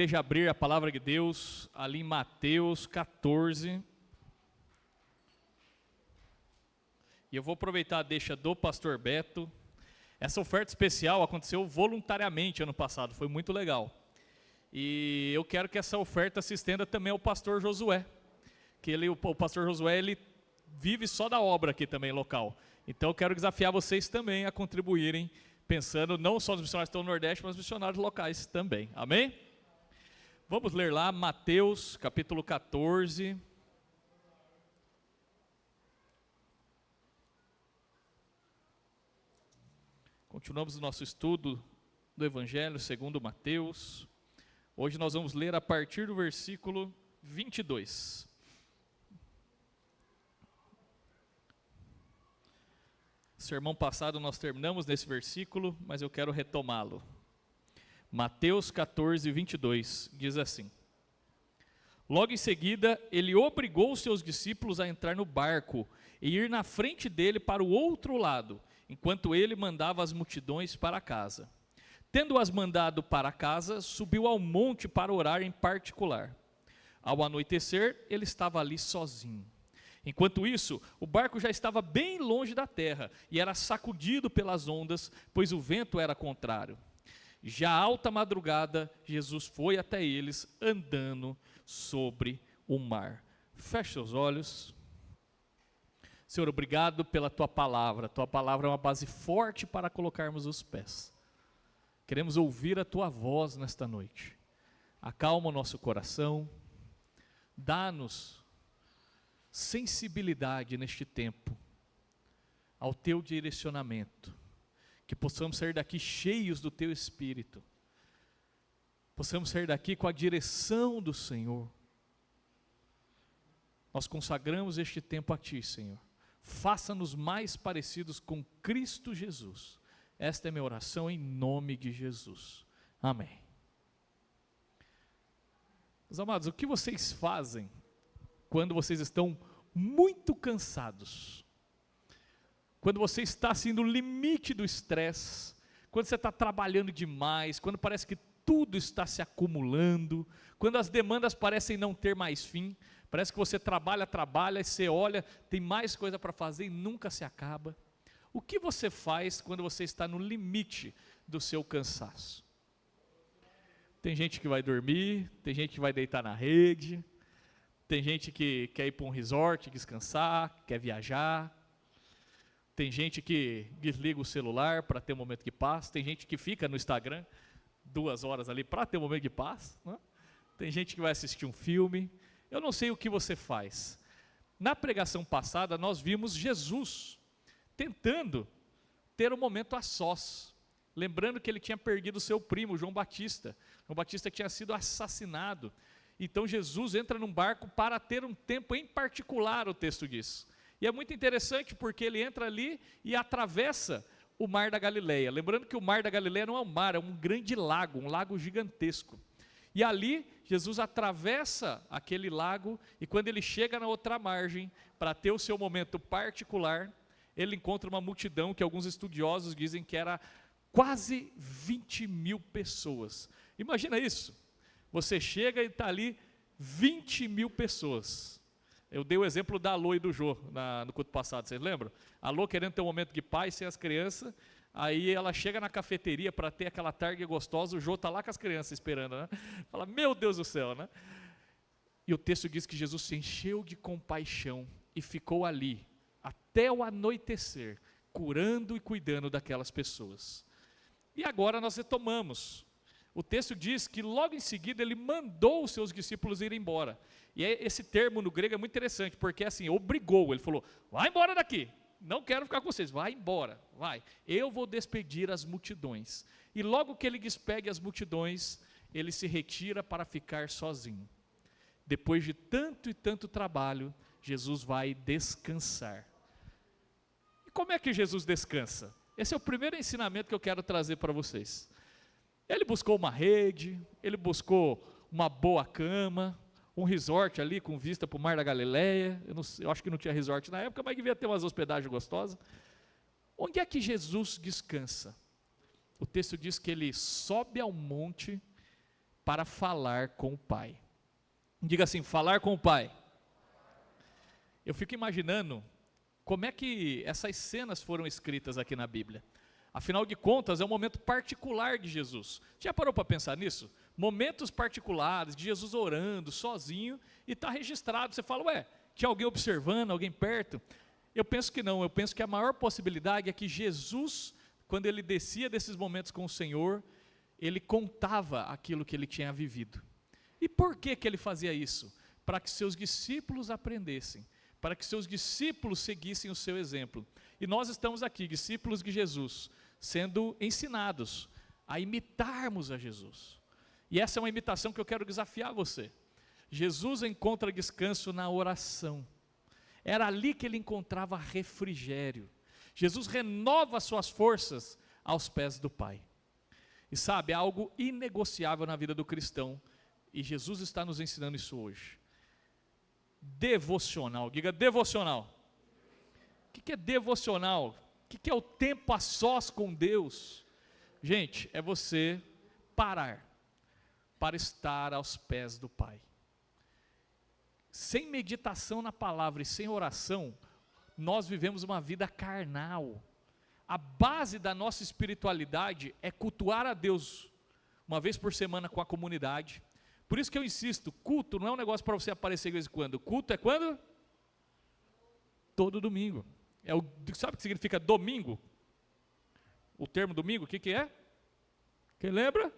Deixa abrir a palavra de Deus ali em Mateus 14. E eu vou aproveitar a deixa do pastor Beto. Essa oferta especial aconteceu voluntariamente ano passado, foi muito legal. E eu quero que essa oferta se estenda também ao pastor Josué. O pastor Josué, ele vive só da obra aqui também local. Então eu quero desafiar vocês também a contribuírem, pensando não só nos missionários que estão no Nordeste, mas nos missionários locais também. Amém? Vamos ler lá Mateus capítulo 14. Continuamos o nosso estudo do Evangelho segundo Mateus. Hoje nós vamos ler a partir do versículo 22. Sermão passado nós terminamos nesse versículo, mas eu quero retomá-lo. Mateus 14, 22, diz assim: Logo em seguida, ele obrigou os seus discípulos a entrar no barco e ir na frente dele para o outro lado, enquanto ele mandava as multidões para casa. Tendo-as mandado para casa, subiu ao monte para orar em particular. Ao anoitecer, ele estava ali sozinho. Enquanto isso, o barco já estava bem longe da terra e era sacudido pelas ondas, pois o vento era contrário. Já alta madrugada, Jesus foi até eles andando sobre o mar. Feche seus olhos. Senhor, obrigado pela Tua palavra é uma base forte para colocarmos os pés. Queremos ouvir a Tua voz nesta noite. Acalma o nosso coração, dá-nos sensibilidade neste tempo, ao Teu direcionamento, que possamos sair daqui cheios do Teu Espírito, possamos sair daqui com a direção do Senhor. Nós consagramos este tempo a Ti, Senhor. Faça-nos mais parecidos com Cristo Jesus. Esta é minha oração em nome de Jesus. Amém. Meus amados, o que vocês fazem quando vocês estão muito cansados? Quando você está assim no limite do estresse, quando você está trabalhando demais, quando parece que tudo está se acumulando, quando as demandas parecem não ter mais fim, parece que você trabalha e você olha, tem mais coisa para fazer e nunca se acaba. O que você faz quando você está no limite do seu cansaço? Tem gente que vai dormir, tem gente que vai deitar na rede, tem gente que quer ir para um resort, descansar, quer viajar. Tem gente que desliga o celular para ter um momento de paz. Tem gente que fica no Instagram 2 horas ali para ter um momento de paz, né? Tem gente que vai assistir um filme. Eu não sei o que você faz. Na pregação passada nós vimos Jesus tentando ter um momento a sós. Lembrando que ele tinha perdido seu primo, João Batista. João Batista tinha sido assassinado. Então Jesus entra num barco para ter um tempo em particular, o texto diz. E é muito interessante porque ele entra ali e atravessa o mar da Galileia. Lembrando que o mar da Galileia não é um mar, é um grande lago, um lago gigantesco. E ali Jesus atravessa aquele lago e quando ele chega na outra margem, para ter o seu momento particular, ele encontra uma multidão que alguns estudiosos dizem que era quase 20 mil pessoas. Imagina isso, você chega e está ali 20 mil pessoas. Eu dei o exemplo da Alô e do Jô no culto passado, vocês lembram? A Alô querendo ter um momento de paz sem as crianças, aí ela chega na cafeteria para ter aquela tarde gostosa, o Jô está lá com as crianças esperando, né? Fala, meu Deus do céu, né? E o texto diz que Jesus se encheu de compaixão e ficou ali, até o anoitecer, curando e cuidando daquelas pessoas. E agora nós retomamos. O texto diz que logo em seguida ele mandou os seus discípulos ir embora. E esse termo no grego é muito interessante, porque assim, obrigou, ele falou, vai embora daqui, não quero ficar com vocês, vai embora, vai, eu vou despedir as multidões. E logo que ele despede as multidões, ele se retira para ficar sozinho. Depois de tanto e tanto trabalho, Jesus vai descansar. E como é que Jesus descansa? Esse é o primeiro ensinamento que eu quero trazer para vocês. Ele buscou uma rede, ele buscou uma boa cama, um resort ali com vista para o Mar da Galileia. Eu acho que não tinha resort na época, mas devia ter umas hospedagens gostosas. Onde é que Jesus descansa? O texto diz que ele sobe ao monte para falar com o Pai. Diga assim, falar com o Pai. Eu fico imaginando como é que essas cenas foram escritas aqui na Bíblia. Afinal de contas, é um momento particular de Jesus. Já parou para pensar nisso? Momentos particulares de Jesus orando, sozinho, e está registrado. Você fala, ué, tinha alguém observando, alguém perto? Eu penso que não, eu penso que a maior possibilidade é que Jesus, quando ele descia desses momentos com o Senhor, ele contava aquilo que ele tinha vivido. E por que ele fazia isso? Para que seus discípulos aprendessem, para que seus discípulos seguissem o seu exemplo. E nós estamos aqui, discípulos de Jesus, sendo ensinados a imitarmos a Jesus. E essa é uma imitação que eu quero desafiar você. Jesus encontra descanso na oração. Era ali que ele encontrava refrigério. Jesus renova suas forças aos pés do Pai. E sabe, é algo inegociável na vida do cristão. E Jesus está nos ensinando isso hoje. Devocional, diga devocional. O que é devocional? O que é o tempo a sós com Deus? Gente, é você parar para estar aos pés do Pai. Sem meditação na palavra e sem oração, nós vivemos uma vida carnal. A base da nossa espiritualidade é cultuar a Deus uma vez por semana com a comunidade. Por isso que eu insisto, culto não é um negócio para você aparecer de vez em quando. Culto é quando? Todo domingo. Sabe o que significa domingo? O termo domingo, o que é? Quem lembra?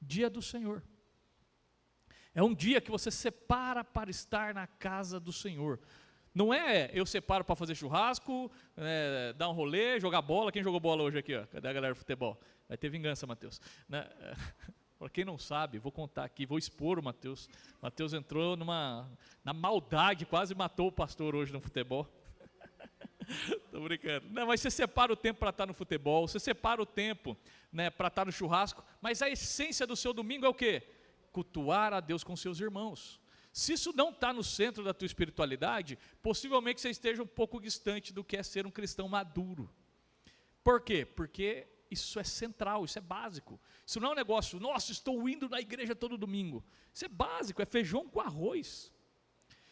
Dia do Senhor. É um dia que você separa para estar na casa do Senhor. Não é eu separo para fazer churrasco, dar um rolê, jogar bola. Quem jogou bola hoje aqui? Ó? Cadê a galera do futebol? Vai ter vingança, Mateus. Para quem não sabe, vou contar aqui, vou expor o Mateus. Mateus entrou na maldade, quase matou o pastor hoje no futebol. Estou brincando. Não, mas você separa o tempo para estar no futebol, você separa o tempo, para estar no churrasco, mas a essência do seu domingo é o quê? Cultuar a Deus com seus irmãos. Se isso não está no centro da tua espiritualidade, possivelmente você esteja um pouco distante do que é ser um cristão maduro. Por quê? Porque isso é central, isso é básico. Isso não é um negócio, nossa, estou indo na igreja todo domingo. Isso é básico, é feijão com arroz.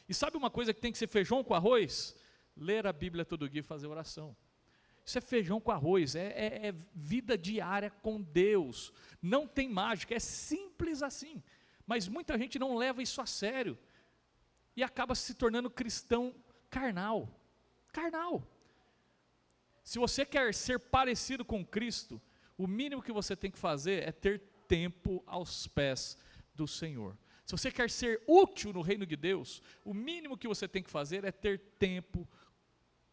E sabe uma coisa que tem que ser feijão com arroz? Ler a Bíblia todo dia e fazer oração. Isso é feijão com arroz, é vida diária com Deus. Não tem mágica, é simples assim. Mas muita gente não leva isso a sério. E acaba se tornando cristão carnal. Carnal. Se você quer ser parecido com Cristo, o mínimo que você tem que fazer é ter tempo aos pés do Senhor. Se você quer ser útil no reino de Deus, o mínimo que você tem que fazer é ter tempo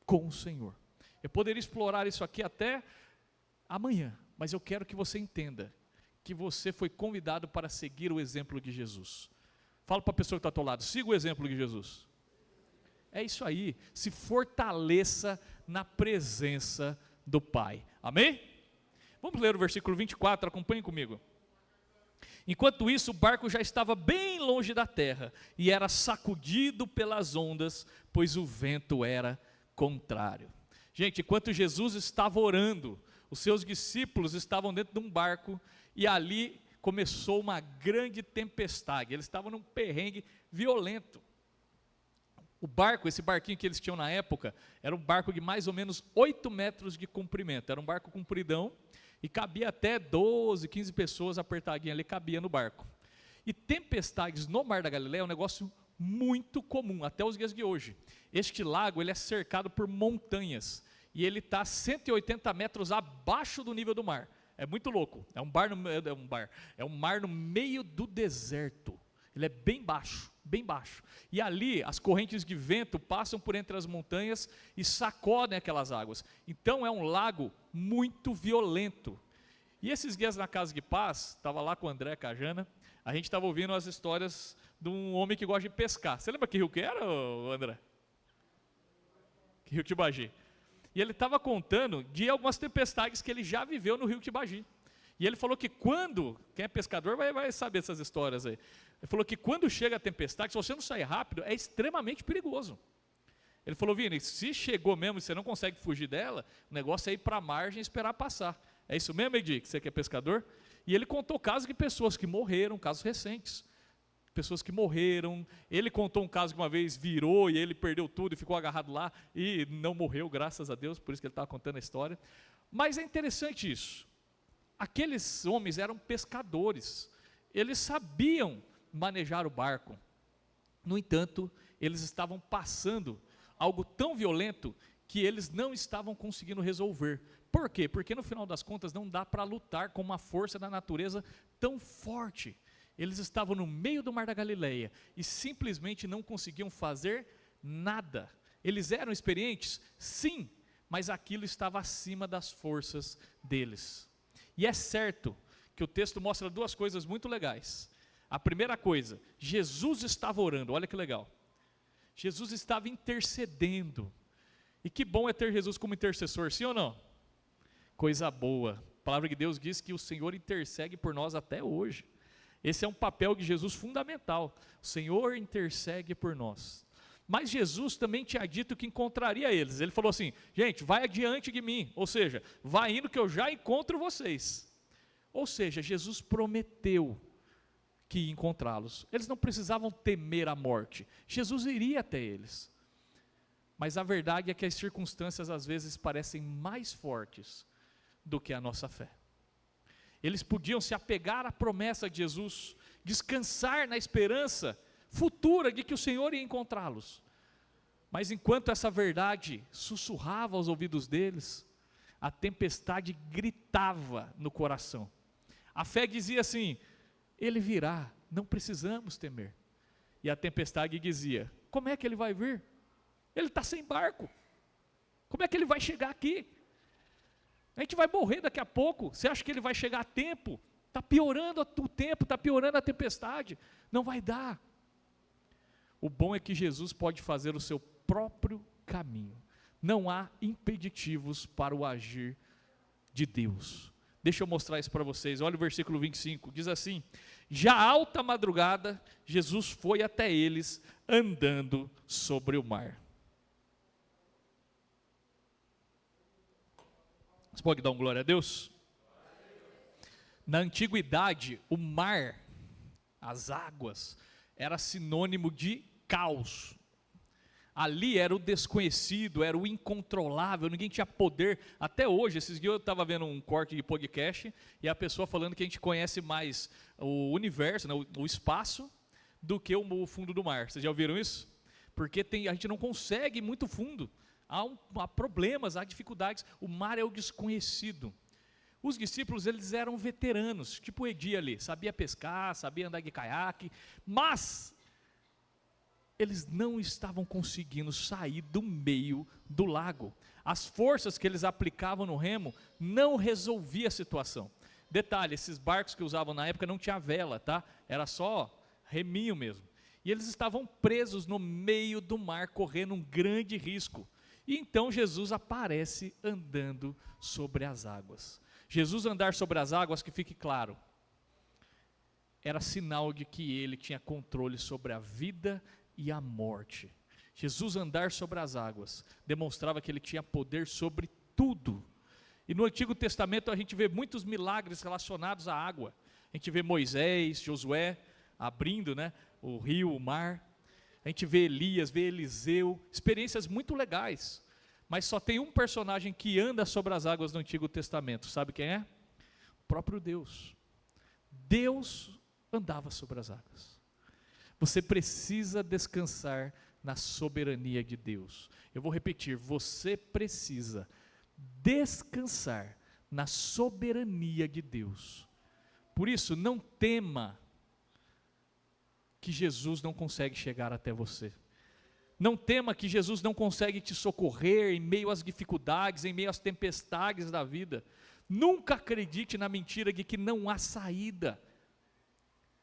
com o Senhor. Eu poderia explorar isso aqui até amanhã, mas eu quero que você entenda que você foi convidado para seguir o exemplo de Jesus. Fala para a pessoa que está ao teu lado, siga o exemplo de Jesus. É isso aí, se fortaleça na presença do Pai. Amém? Vamos ler o versículo 24, acompanhe comigo. Enquanto isso, o barco já estava bem longe da terra e era sacudido pelas ondas, pois o vento era contrário. Gente, enquanto Jesus estava orando, os seus discípulos estavam dentro de um barco e ali começou uma grande tempestade. Eles estavam num perrengue violento. O barco, esse barquinho que eles tinham na época, era um barco de mais ou menos 8 metros de comprimento. Era um barco compridão e cabia até 12, 15 pessoas apertadinha ali, cabia no barco. E tempestades no Mar da Galileia é um negócio muito comum, até os dias de hoje. Este lago ele é cercado por montanhas e ele está 180 metros abaixo do nível do mar. É muito louco, é um mar no meio do deserto. Ele é bem baixo, bem baixo. E ali as correntes de vento passam por entre as montanhas e sacodem aquelas águas. Então é um lago muito violento. E esses dias na Casa de Paz, estava lá com o André, com a Jana, a gente estava ouvindo as histórias de um homem que gosta de pescar. Você lembra que rio que era, André? Que rio Tibagi. E ele estava contando de algumas tempestades que ele já viveu no rio Tibagi. E ele falou que quem é pescador vai saber essas histórias aí. Ele falou que quando chega a tempestade, se você não sair rápido, é extremamente perigoso. Ele falou, Vini, se chegou mesmo e você não consegue fugir dela, o negócio é ir para a margem e esperar passar. É isso mesmo, Edi, que você que é pescador? E ele contou casos de pessoas que morreram, casos recentes. Pessoas que morreram. Ele contou um caso que uma vez virou e ele perdeu tudo e ficou agarrado lá e não morreu, graças a Deus, por isso que ele estava contando a história. Mas é interessante isso. Aqueles homens eram pescadores. Eles sabiam manejar o barco. No entanto, eles estavam passando algo tão violento que eles não estavam conseguindo resolver. Por quê? Porque no final das contas não dá para lutar com uma força da natureza tão forte. Eles estavam no meio do mar da Galileia e simplesmente não conseguiam fazer nada. Eles eram experientes? Sim, mas aquilo estava acima das forças deles. E é certo que o texto mostra duas coisas muito legais. A primeira coisa, Jesus estava orando, olha que legal. Jesus estava intercedendo. E que bom é ter Jesus como intercessor, sim ou não? Coisa boa. A palavra de Deus diz que o Senhor intercede por nós até hoje. Esse é um papel de Jesus fundamental. O Senhor intercede por nós. Mas Jesus também tinha dito que encontraria eles. Ele falou assim: gente, vai adiante de mim. Ou seja, vai indo que eu já encontro vocês. Ou seja, Jesus prometeu que ia encontrá-los. Eles não precisavam temer a morte. Jesus iria até eles. Mas a verdade é que as circunstâncias às vezes parecem mais fortes do que a nossa fé. Eles podiam se apegar à promessa de Jesus, descansar na esperança futura de que o Senhor ia encontrá-los. Mas enquanto essa verdade sussurrava aos ouvidos deles, a tempestade gritava no coração. A fé dizia assim: ele virá, não precisamos temer. E a tempestade dizia: como é que ele vai vir? Ele está sem barco. Como é que ele vai chegar aqui? A gente vai morrer daqui a pouco. Você acha que ele vai chegar a tempo? Está piorando o tempo, está piorando a tempestade. Não vai dar. O bom é que Jesus pode fazer o seu próprio caminho. Não há impeditivos para o agir de Deus. Deixa eu mostrar isso para vocês. Olha o versículo 25. Diz assim: já alta madrugada, Jesus foi até eles andando sobre o mar. Você pode dar um glória a Deus? Na antiguidade, o mar, as águas, era sinônimo de caos. Ali era o desconhecido, era o incontrolável, ninguém tinha poder. Até hoje, esses dias eu estava vendo um corte de podcast, e a pessoa falando que a gente conhece mais o universo, né, o espaço, do que o fundo do mar. Vocês já ouviram isso? Porque a gente não consegue ir muito fundo. Há problemas, há dificuldades. O mar é o desconhecido. Os discípulos, eles eram veteranos, tipo o Edi ali, sabia pescar, sabia andar de caiaque, mas eles não estavam conseguindo sair do meio do lago. As forças que eles aplicavam no remo não resolvia a situação. Detalhe, esses barcos que usavam na época não tinha vela, tá? Era só reminho mesmo. E eles estavam presos no meio do mar, correndo um grande risco. E então Jesus aparece andando sobre as águas. Jesus andar sobre as águas, que fique claro, era sinal de que ele tinha controle sobre a vida e a morte. Jesus andar sobre as águas demonstrava que ele tinha poder sobre tudo. E no Antigo Testamento a gente vê muitos milagres relacionados à água. A gente vê Moisés, Josué abrindo, né, o rio, o mar. A gente vê Elias, vê Eliseu, experiências muito legais. Mas só tem um personagem que anda sobre as águas no Antigo Testamento. Sabe quem é? O próprio Deus. Deus andava sobre as águas. Você precisa descansar na soberania de Deus. Eu vou repetir, você precisa descansar na soberania de Deus. Por isso, não tema que Jesus não consegue chegar até você. Não tema que Jesus não consegue te socorrer em meio às dificuldades, em meio às tempestades da vida. Nunca acredite na mentira de que não há saída.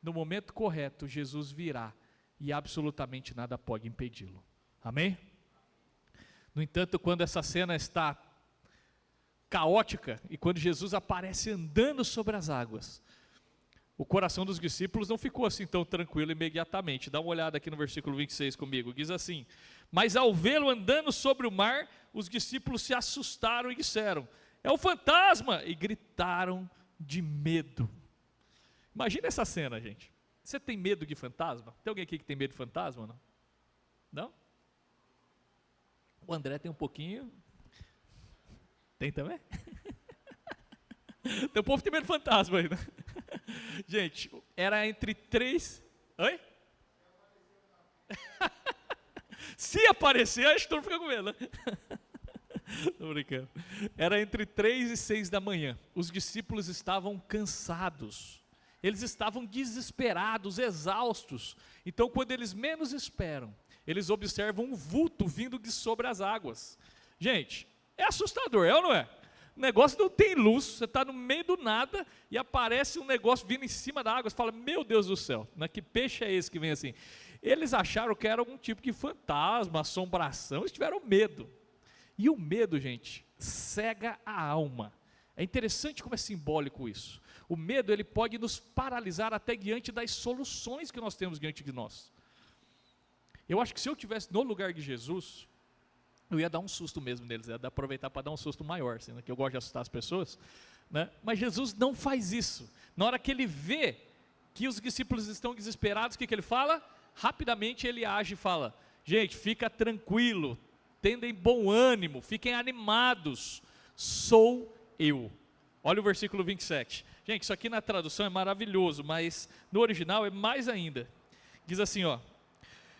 No momento correto, Jesus virá e absolutamente nada pode impedi-lo. Amém? No entanto, quando essa cena está caótica e quando Jesus aparece andando sobre as águas, o coração dos discípulos não ficou assim tão tranquilo imediatamente. Dá uma olhada aqui no versículo 26 comigo. Diz assim: mas ao vê-lo andando sobre o mar, os discípulos se assustaram e disseram: é o fantasma! E gritaram de medo. Imagina essa cena, gente. Você tem medo de fantasma? Tem alguém aqui que tem medo de fantasma ou não? Não? O André tem um pouquinho. Tem também? Tem um povo que tem medo de fantasma ainda. Gente, era entre 3... Oi? Se aparecer, acho que todo mundo fica com medo, né? Tô brincando. Era entre 3 e 6 da manhã. Os discípulos estavam cansados. Eles estavam desesperados, exaustos. Então, quando eles menos esperam, eles observam um vulto vindo de sobre as águas. Gente, é assustador, é ou não é? O negócio não tem luz, você está no meio do nada e aparece um negócio vindo em cima da água. Você fala, meu Deus do céu, né? Que peixe é esse que vem assim? Eles acharam que era algum tipo de fantasma, assombração, eles tiveram medo. E o medo, gente, cega a alma. É interessante como é simbólico isso. O medo, ele pode nos paralisar até diante das soluções que nós temos diante de nós. Eu acho que se eu estivesse no lugar de Jesus, eu ia dar um susto mesmo neles, ia aproveitar para dar um susto maior, assim, né, que eu gosto de assustar as pessoas, né? Mas Jesus não faz isso. Na hora que ele vê que os discípulos estão desesperados, o que ele fala? Rapidamente ele age e fala, gente, fica tranquilo, tendem bom ânimo, fiquem animados, sou eu. Olha o versículo 27. Gente, isso aqui na tradução é maravilhoso, mas no original é mais ainda. Diz assim, ó,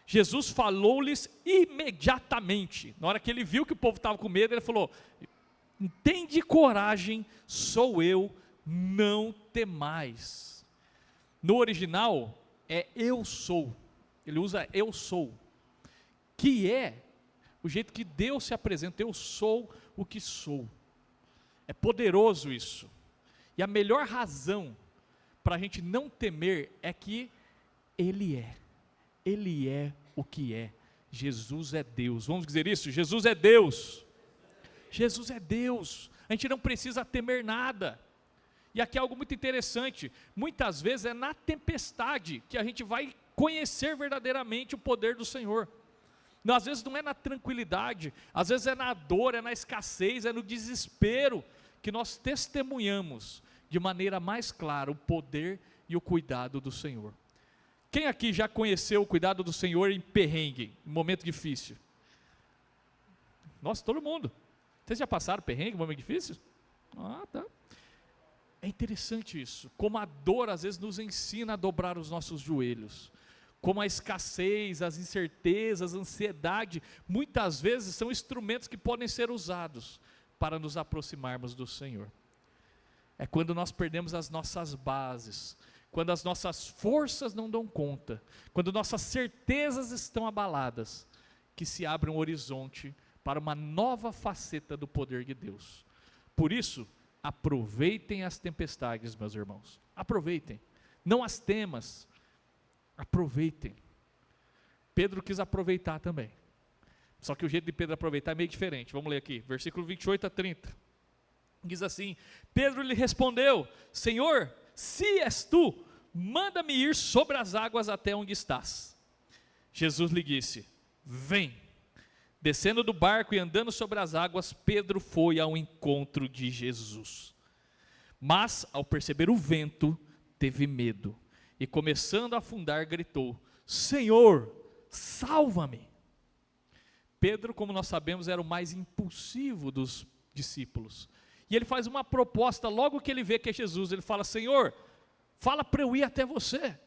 Jesus falou-lhes imediatamente. Na hora que ele viu que o povo estava com medo, ele falou, tende coragem, sou eu, não temais. No original é eu sou. Ele usa eu sou, que é o jeito que Deus se apresenta, eu sou o que sou. É poderoso isso. E a melhor razão para a gente não temer é que Ele é o que é. Jesus é Deus. Vamos dizer isso? Jesus é Deus. Jesus é Deus. A gente não precisa temer nada. E aqui é algo muito interessante. Muitas vezes é na tempestade que a gente vai conhecer verdadeiramente o poder do Senhor. Às vezes não é na tranquilidade, às vezes é na dor, é na escassez, é no desespero que nós testemunhamos de maneira mais clara o poder e o cuidado do Senhor. Quem aqui já conheceu o cuidado do Senhor em perrengue, em momento difícil? Nossa, todo mundo. Vocês já passaram perrengue em momento difícil? Ah, tá. É interessante isso, como a dor às vezes nos ensina a dobrar os nossos joelhos, como a escassez, as incertezas, a ansiedade, muitas vezes são instrumentos que podem ser usados para nos aproximarmos do Senhor. É quando nós perdemos as nossas bases, quando as nossas forças não dão conta, quando nossas certezas estão abaladas, que se abre um horizonte para uma nova faceta do poder de Deus. Por isso, aproveitem as tempestades, meus irmãos, aproveitem, não as temas, aproveitem. Pedro quis aproveitar também, só que o jeito de Pedro aproveitar é meio diferente. Vamos ler aqui, versículo 28 a 30, diz assim, Pedro lhe respondeu, Senhor, se és tu, manda-me ir sobre as águas até onde estás. Jesus lhe disse, vem. Descendo do barco e andando sobre as águas, Pedro foi ao encontro de Jesus. Mas, ao perceber o vento, teve medo. E começando a afundar, gritou, Senhor, salva-me. Pedro, como nós sabemos, era o mais impulsivo dos discípulos. E ele faz uma proposta, logo que ele vê que é Jesus, ele fala, Senhor, fala para eu ir até você.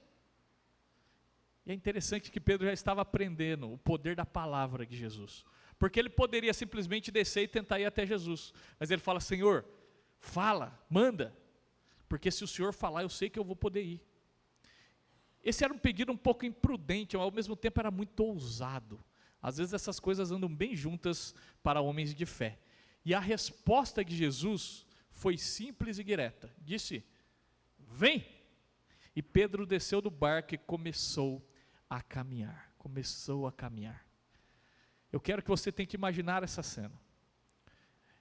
E é interessante que Pedro já estava aprendendo o poder da palavra de Jesus, porque ele poderia simplesmente descer e tentar ir até Jesus, mas ele fala, Senhor, fala, manda, porque se o Senhor falar, eu sei que eu vou poder ir. Esse era um pedido um pouco imprudente, mas ao mesmo tempo era muito ousado. Às vezes essas coisas andam bem juntas para homens de fé. E a resposta de Jesus foi simples e direta, disse, vem. E Pedro desceu do barco e começou a caminhar, Eu quero que você tente imaginar essa cena.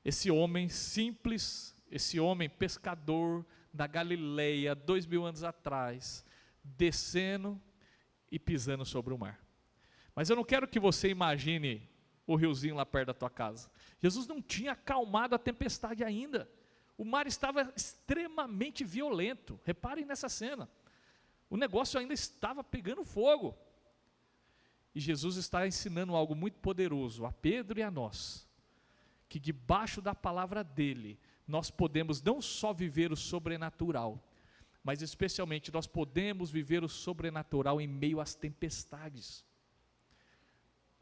Esse homem simples, esse homem pescador da Galileia, 2000 anos atrás, descendo e pisando sobre o mar. Mas eu não quero que você imagine o riozinho lá perto da tua casa. Jesus não tinha acalmado a tempestade ainda. O mar estava extremamente violento. Reparem nessa cena. O negócio ainda estava pegando fogo. E Jesus está ensinando algo muito poderoso a Pedro e a nós, que debaixo da palavra dele, nós podemos não só viver o sobrenatural, mas especialmente nós podemos viver o sobrenatural em meio às tempestades.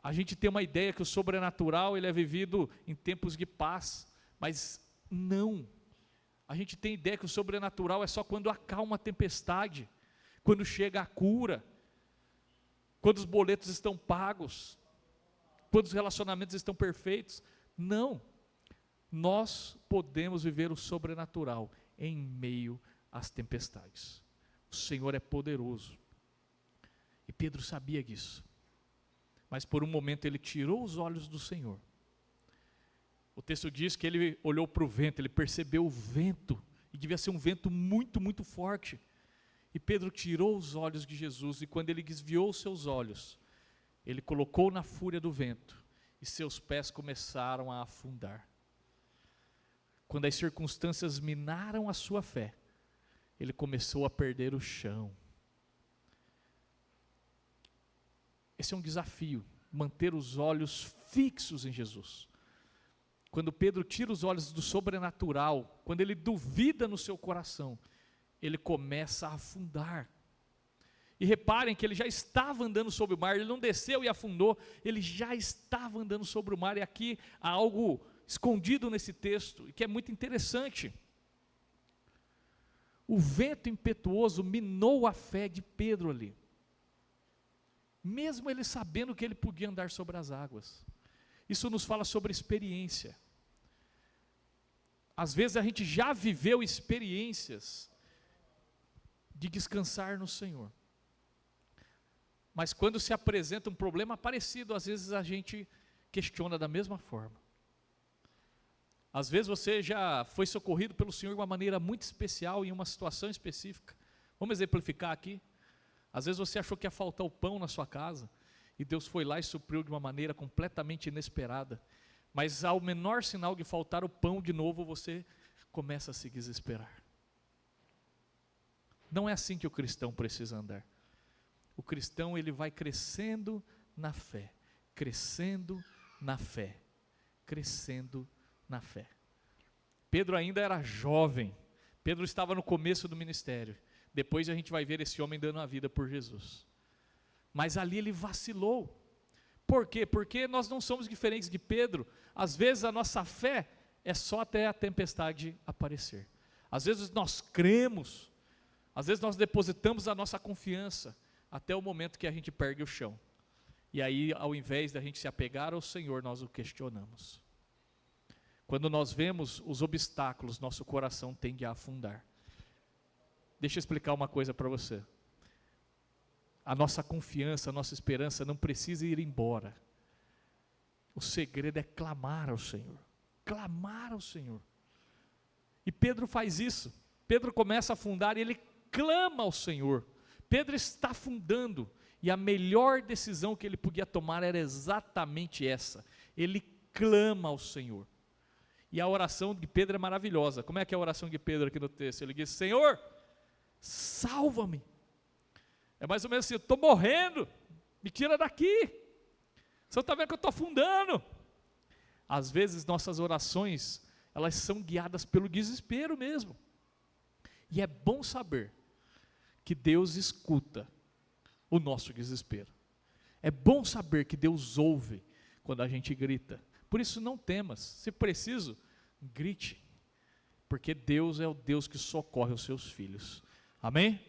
A gente tem uma ideia que o sobrenatural ele é vivido em tempos de paz, mas não. A gente tem ideia que o sobrenatural é só quando acalma a tempestade, quando chega a cura, quando os boletos estão pagos, quando os relacionamentos estão perfeitos. Não. Nós podemos viver o sobrenatural em meio às tempestades. O Senhor é poderoso. E Pedro sabia disso. Mas por um momento ele tirou os olhos do Senhor. O texto diz que ele olhou para o vento, ele percebeu o vento, e devia ser um vento muito, muito forte. E Pedro tirou os olhos de Jesus, e quando ele desviou os seus olhos, ele colocou na fúria do vento, e seus pés começaram a afundar. Quando as circunstâncias minaram a sua fé, ele começou a perder o chão. Esse é um desafio, manter os olhos fixos em Jesus. Quando Pedro tira os olhos do sobrenatural, quando ele duvida no seu coração, ele começa a afundar. E reparem que ele já estava andando sobre o mar, ele não desceu e afundou, ele já estava andando sobre o mar, e aqui há algo escondido nesse texto, que é muito interessante. O vento impetuoso minou a fé de Pedro ali, mesmo ele sabendo que ele podia andar sobre as águas. Isso nos fala sobre experiência. Às vezes a gente já viveu experiências de descansar no Senhor, mas quando se apresenta um problema parecido, às vezes a gente questiona da mesma forma. Às vezes você já foi socorrido pelo Senhor de uma maneira muito especial, em uma situação específica. Vamos exemplificar aqui. Às vezes você achou que ia faltar o pão na sua casa, e Deus foi lá e supriu de uma maneira completamente inesperada, mas ao menor sinal de faltar o pão de novo, você começa a se desesperar. Não é assim que o cristão precisa andar. O cristão ele vai crescendo na fé, crescendo na fé, crescendo na fé. Pedro ainda era jovem, Pedro estava no começo do ministério, depois a gente vai ver esse homem dando a vida por Jesus, mas ali ele vacilou. Por quê? Porque nós não somos diferentes de Pedro. Às vezes a nossa fé é só até a tempestade aparecer, às vezes nós cremos, às vezes nós depositamos a nossa confiança, até o momento que a gente perde o chão, e aí ao invés da gente se apegar ao Senhor, nós o questionamos. Quando nós vemos os obstáculos, nosso coração tende a afundar. Deixa eu explicar uma coisa para você. A nossa confiança, a nossa esperança não precisa ir embora. O segredo é clamar ao Senhor. Clamar ao Senhor. E Pedro faz isso. Pedro começa a afundar e ele clama ao Senhor. Pedro está afundando. E a melhor decisão que ele podia tomar era exatamente essa. Ele clama ao Senhor. E a oração de Pedro é maravilhosa. Como é que é a oração de Pedro aqui no texto? Ele diz: Senhor, salva-me. É mais ou menos assim: eu estou morrendo, me tira daqui. Você está vendo que eu estou afundando? Às vezes nossas orações, elas são guiadas pelo desespero mesmo. E é bom saber que Deus escuta o nosso desespero. É bom saber que Deus ouve quando a gente grita. Por isso não temas, se preciso, grite, porque Deus é o Deus que socorre os seus filhos. Amém?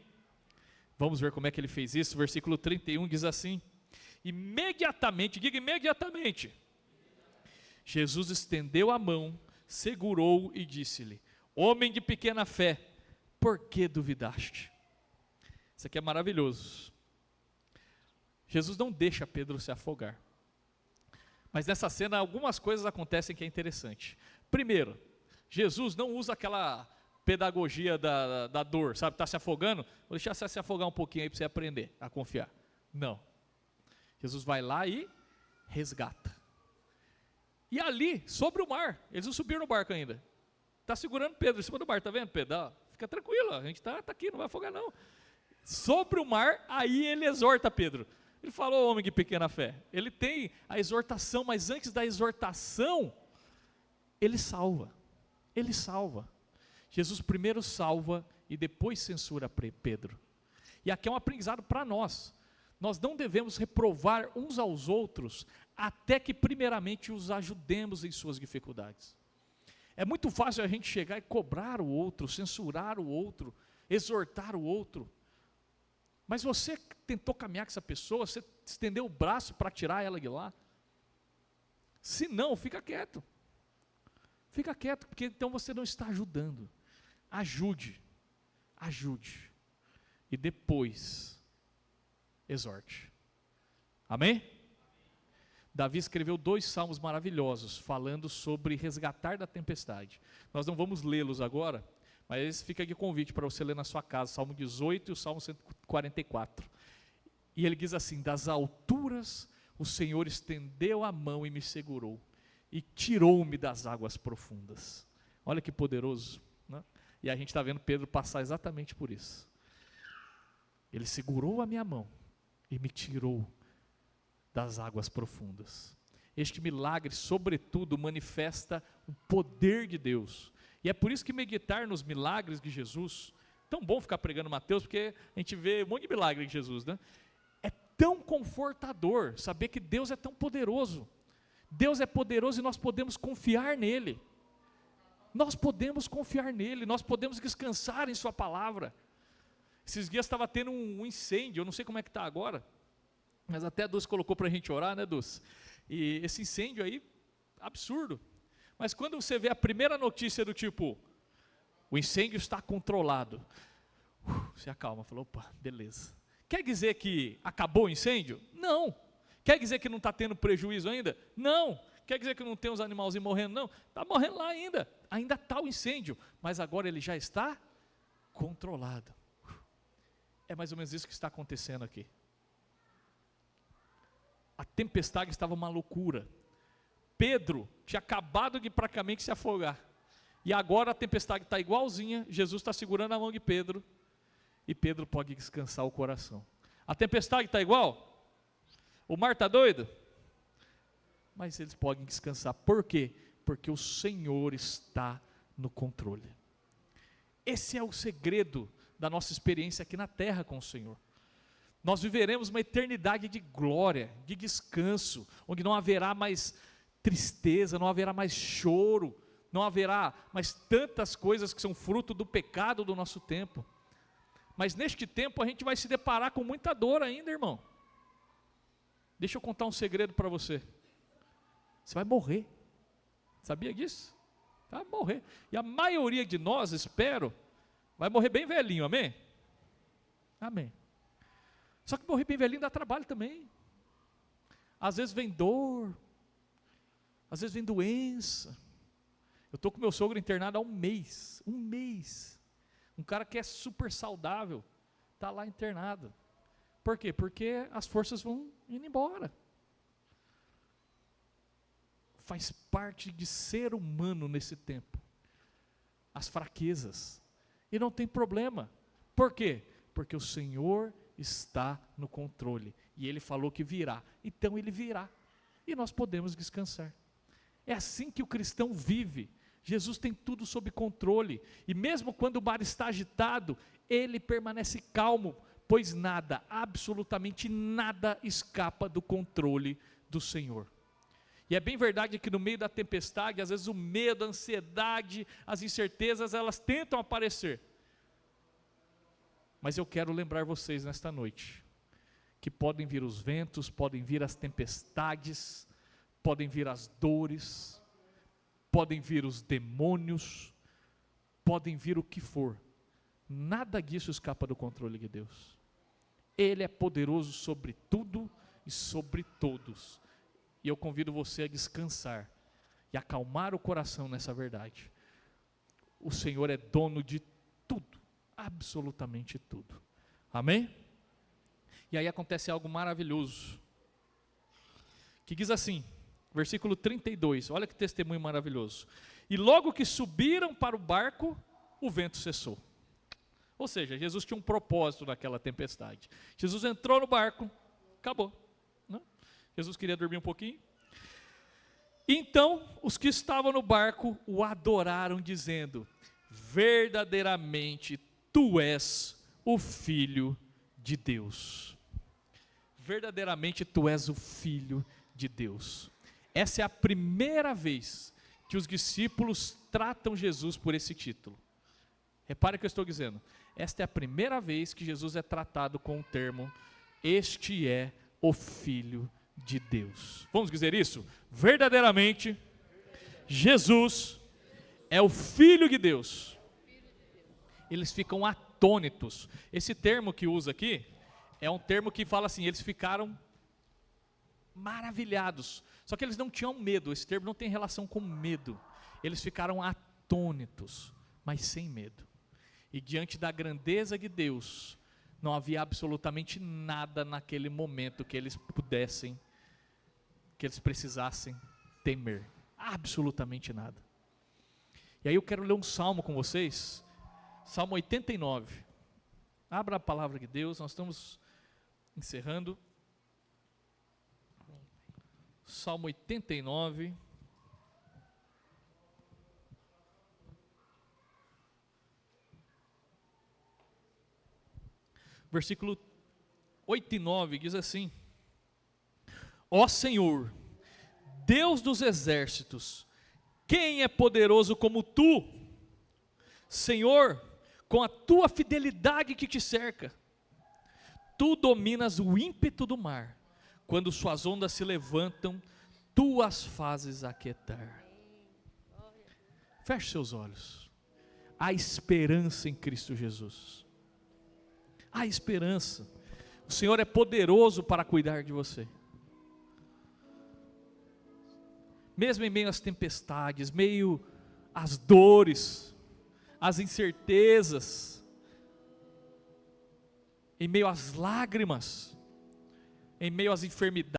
Vamos ver como é que ele fez isso. Versículo 31 diz assim: imediatamente, diga imediatamente, Jesus estendeu a mão, segurou-o e disse-lhe: homem de pequena fé, por que duvidaste? Isso aqui é maravilhoso. Jesus não deixa Pedro se afogar. Mas nessa cena algumas coisas acontecem que é interessante. Primeiro, Jesus não usa aquela pedagogia da dor, sabe, está se afogando, vou deixar você se afogar um pouquinho aí para você aprender a confiar. Não, Jesus vai lá e resgata. E ali, sobre o mar, eles não subiram no barco ainda, está segurando Pedro em cima do mar, está vendo, Pedro? Ó, fica tranquilo, a gente está aqui, não vai afogar não. Sobre o mar, aí ele exorta Pedro. Ele falou, homem de pequena fé. Ele tem a exortação, mas antes da exortação, ele salva. Ele salva. Jesus primeiro salva e depois censura Pedro. E aqui é um aprendizado para nós. Nós não devemos reprovar uns aos outros até que primeiramente os ajudemos em suas dificuldades. É muito fácil a gente chegar e cobrar o outro, censurar o outro, exortar o outro. Mas você tentou caminhar com essa pessoa, você estendeu o braço para tirar ela de lá? Se não, fica quieto. Fica quieto, porque então você não está ajudando. Ajude. Ajude. E depois, exorte. Amém? Davi escreveu 2 salmos maravilhosos, falando sobre resgatar da tempestade. Nós não vamos lê-los agora, mas fica aqui o convite para você ler na sua casa, Salmo 18 e o Salmo 144. E ele diz assim: das alturas o Senhor estendeu a mão e me segurou, e tirou-me das águas profundas. Olha que poderoso, né? E a gente está vendo Pedro passar exatamente por isso. Ele segurou a minha mão e me tirou das águas profundas. Este milagre, sobretudo, manifesta o poder de Deus. E é por isso que meditar nos milagres de Jesus, tão bom ficar pregando Mateus, porque a gente vê um monte de milagre de Jesus, né? É tão confortador saber que Deus é tão poderoso. Deus é poderoso e nós podemos confiar nele. Nós podemos confiar nele, nós podemos descansar em sua palavra. Esses dias estava tendo um incêndio, eu não sei como é que está agora, mas até a Dulce colocou para a gente orar, né, Dulce? E esse incêndio aí, absurdo. Mas quando você vê a primeira notícia do tipo, o incêndio está controlado, você acalma, falou, opa, beleza. Quer dizer que acabou o incêndio? Não. Quer dizer que não está tendo prejuízo ainda? Não. Quer dizer que não tem os animalzinhos morrendo? Não. Está morrendo lá ainda. Ainda está o incêndio, mas agora ele já está controlado. É mais ou menos isso que está acontecendo aqui. A tempestade estava uma loucura. Pedro tinha acabado de praticamente se afogar. E agora a tempestade está igualzinha, Jesus está segurando a mão de Pedro, e Pedro pode descansar o coração. A tempestade está igual? O mar está doido? Mas eles podem descansar. Por quê? Porque o Senhor está no controle. Esse é o segredo da nossa experiência aqui na terra com o Senhor. Nós viveremos uma eternidade de glória, de descanso, onde não haverá mais tristeza, não haverá mais choro, não haverá mais tantas coisas que são fruto do pecado do nosso tempo. Mas neste tempo a gente vai se deparar com muita dor ainda, irmão. Deixa eu contar um segredo para você. Você vai morrer. Sabia disso? Vai morrer. E a maioria de nós, espero, vai morrer bem velhinho, amém? Amém. Só que morrer bem velhinho dá trabalho também. Às vezes vem dor, às vezes vem doença. Eu estou com meu sogro internado há um mês. Um cara que é super saudável, está lá internado. Por quê? Porque as forças vão indo embora. Faz parte de ser humano nesse tempo. As fraquezas. E não tem problema. Por quê? Porque o Senhor está no controle. E Ele falou que virá. Então Ele virá. E nós podemos descansar. É assim que o cristão vive. Jesus tem tudo sob controle. E mesmo quando o mar está agitado, Ele permanece calmo. Pois nada, absolutamente nada escapa do controle do Senhor. E é bem verdade que no meio da tempestade, às vezes o medo, a ansiedade, as incertezas, elas tentam aparecer. Mas eu quero lembrar vocês nesta noite, que podem vir os ventos, podem vir as tempestades, podem vir as dores, podem vir os demônios, podem vir o que for. Nada disso escapa do controle de Deus. Ele é poderoso sobre tudo e sobre todos. E eu convido você a descansar e acalmar o coração nessa verdade. O Senhor é dono de tudo, absolutamente tudo. Amém? E aí acontece algo maravilhoso, que diz assim, versículo 32, olha que testemunho maravilhoso. E logo que subiram para o barco, o vento cessou. Ou seja, Jesus tinha um propósito naquela tempestade. Jesus entrou no barco, acabou. Né? Jesus queria dormir um pouquinho. Então, os que estavam no barco o adoraram, dizendo: verdadeiramente tu és o Filho de Deus. Verdadeiramente tu és o Filho de Deus. Essa é a primeira vez que os discípulos tratam Jesus por esse título. Repare o que eu estou dizendo. Esta é a primeira vez que Jesus é tratado com o termo: este é o Filho de Deus. Vamos dizer isso? Verdadeiramente, Jesus é o Filho de Deus. Eles ficam atônitos. Esse termo que usa aqui é um termo que fala assim: eles ficaram maravilhados. Só que eles não tinham medo. Esse termo não tem relação com medo. Eles ficaram atônitos, mas sem medo. E diante da grandeza de Deus, não havia absolutamente nada naquele momento que eles pudessem, que eles precisassem temer. Absolutamente nada. E aí eu quero ler um salmo com vocês. Salmo 89. Abra a palavra de Deus, nós estamos encerrando. Salmo 89. Versículo 8 e 9 diz assim: ó Senhor, Deus dos exércitos, quem é poderoso como tu? Senhor, com a tua fidelidade que te cerca, tu dominas o ímpeto do mar, quando suas ondas se levantam, tu as fazes aquietar. Feche seus olhos. Há esperança em Cristo Jesus. Há esperança. O Senhor é poderoso para cuidar de você. Mesmo em meio às tempestades, meio às dores, às incertezas, em meio às lágrimas, em meio às enfermidades,